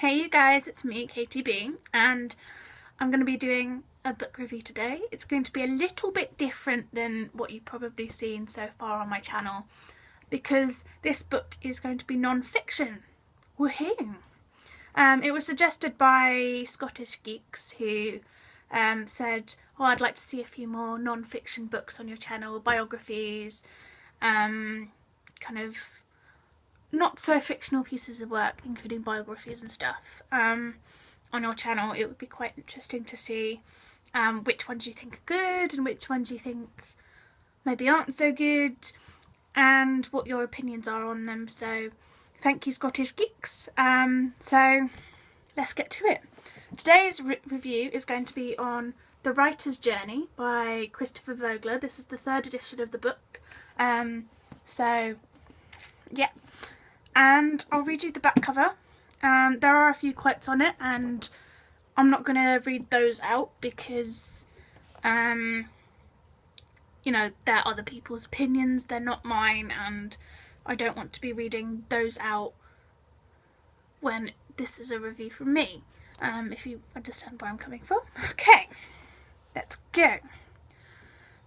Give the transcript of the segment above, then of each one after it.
Hey you guys, it's me, KTB, and I'm going to be doing a book review today. It's going to be a little bit different than what you've probably seen so far on my channel, because this book is going to be non-fiction. Woohoo! It was suggested by Scottish Geeks who said, oh, I'd like to see a few more non-fiction books on your channel, biographies, kind of not so fictional pieces of work, including biographies and stuff, on your channel. It would be quite interesting to see which ones you think are good and which ones you think maybe aren't so good, and what your opinions are on them. So thank you, Scottish Geeks. So let's get to it. Today's review is going to be on The Writer's Journey by Christopher Vogler. This is the 3rd edition of the book. So yeah. And I'll read you the back cover. There are a few quotes on it, and I'm not going to read those out because, you know, they're other people's opinions, they're not mine, and I don't want to be reading those out when this is a review from me, if you understand where I'm coming from. Okay, let's go.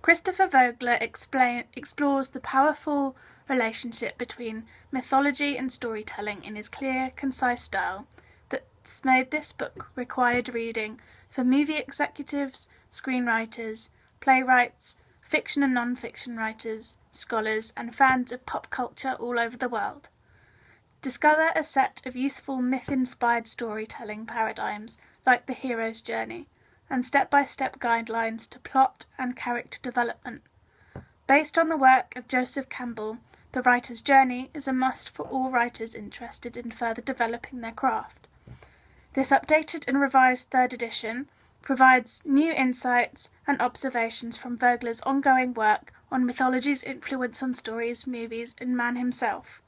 Christopher Vogler explores the powerful relationship between mythology and storytelling in his clear, concise style that's made this book required reading for movie executives, screenwriters, playwrights, fiction and non-fiction writers, scholars, and fans of pop culture all over the world. Discover a set of useful myth-inspired storytelling paradigms like the hero's journey, and step-by-step guidelines to plot and character development. Based on the work of Joseph Campbell, The Writer's Journey is a must for all writers interested in further developing their craft. This updated and revised 3rd edition provides new insights and observations from Vogler's ongoing work on mythology's influence on stories, movies, and man himself.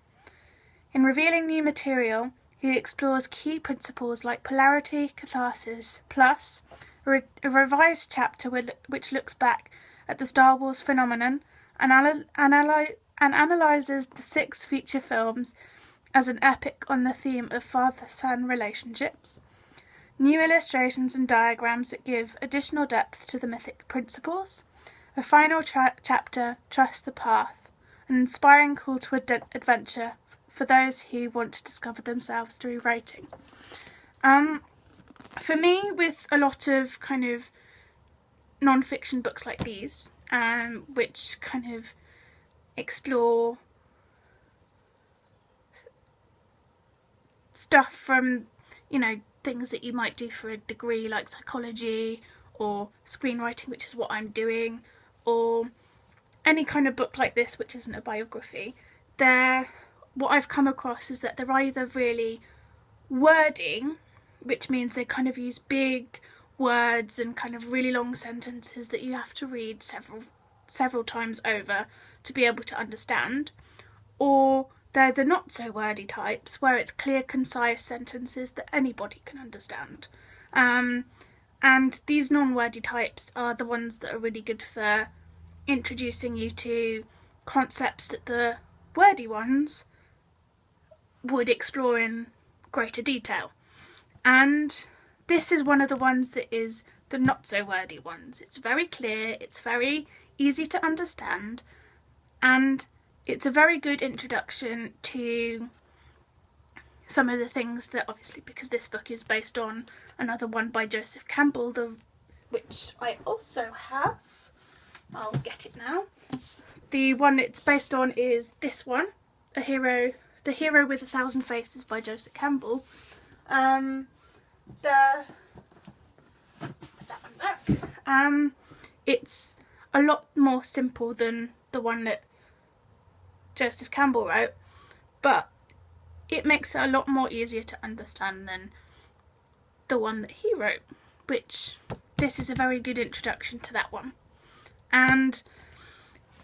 In revealing new material, he explores key principles like polarity, catharsis, plus a revised chapter which looks back at the Star Wars phenomenon and analyses the 6 feature films as an epic on the theme of father-son relationships. New illustrations and diagrams that give additional depth to the mythic principles. A final chapter, Trust the Path, an inspiring call to adventure for those who want to discover themselves through writing. For me, with a lot of kind of non-fiction books like these, which kind of explore stuff from, you know, things that you might do for a degree like psychology or screenwriting, which is what I'm doing, or any kind of book like this which isn't a biography, what I've come across is that they're either really wordy, which means they kind of use big words and kind of really long sentences that you have to read several times over to be able to understand, or they're the not so wordy types where it's clear, concise sentences that anybody can understand. And these non-wordy types are the ones that are really good for introducing you to concepts that the wordy ones would explore in greater detail. And this is one of the ones that is the not so wordy ones. It's very clear, it's very easy to understand, and it's a very good introduction to some of the things that, obviously, because this book is based on another one by Joseph Campbell, which I also have. I'll get it now. The one it's based on is this one, The Hero with 1,000 Faces by Joseph Campbell. Put that one back. It's a lot more simple than the one that Joseph Campbell wrote, but it makes it a lot more easier to understand than the one that he wrote, which this is a very good introduction to that one. And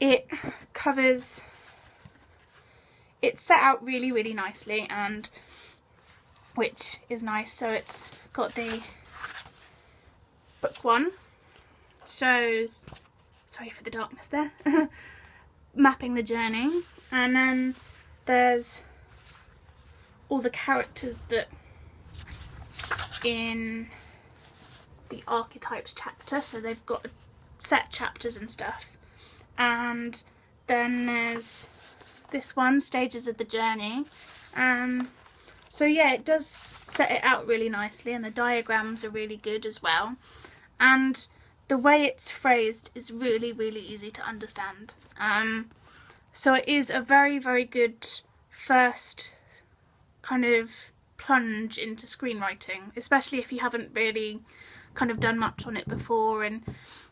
it's set out really, really nicely, and which is nice. So it's got the book 1 shows, sorry for the darkness there, mapping the journey, and then there's all the characters that in the archetypes chapter, so they've got set chapters and stuff. And then there's this one, Stages of the Journey. So yeah, it does set it out really nicely, and the diagrams are really good as well. And the way it's phrased is really, really easy to understand. So it is a very, very good first kind of plunge into screenwriting, especially if you haven't really kind of done much on it before and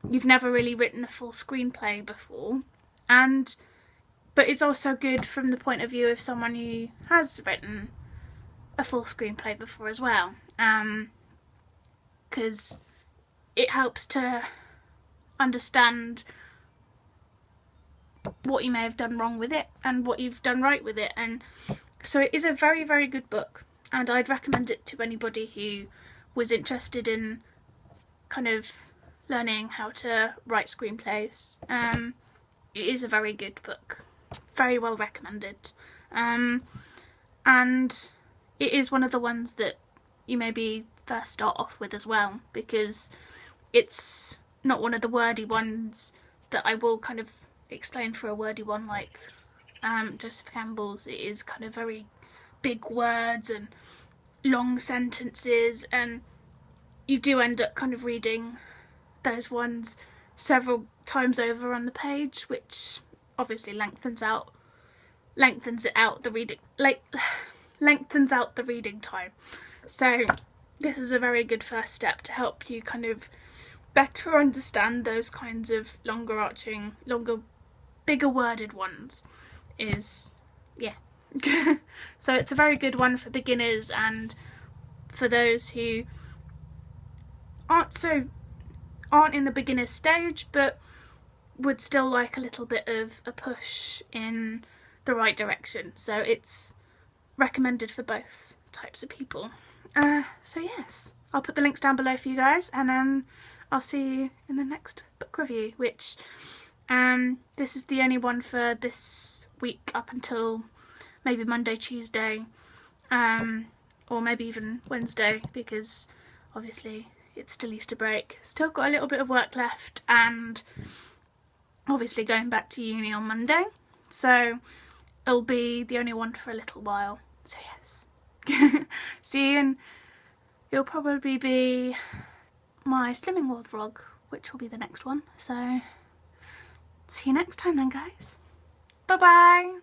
you've never really written a full screenplay before. But it's also good from the point of view of someone who has written a full screenplay before as well, because it helps to understand what you may have done wrong with it and what you've done right with it. And so it is a very, very good book, and I'd recommend it to anybody who was interested in kind of learning how to write screenplays. It is a very good book, very well recommended, and it is one of the ones that you maybe first start off with as well, because it's not one of the wordy ones that I will kind of explain for a wordy one like Joseph Campbell's. It is kind of very big words and long sentences, and you do end up kind of reading those ones several times over on the page, which obviously lengthens out the reading time. So this is a very good first step to help you kind of better understand those kinds of bigger worded ones. So it's a very good one for beginners and for those who aren't in the beginner stage but would still like a little bit of a push in the right direction. So it's recommended for both types of people. So yes, I'll put the links down below for you guys, and I'll see you in the next book review, which this is the only one for this week up until maybe Monday, Tuesday, or maybe even Wednesday, because obviously it's still Easter break. Still got a little bit of work left, and obviously going back to uni on Monday, so it'll be the only one for a little while. So yes. See you, and it'll probably be my Slimming World vlog, which will be the next one. So see you next time then, guys. Bye bye.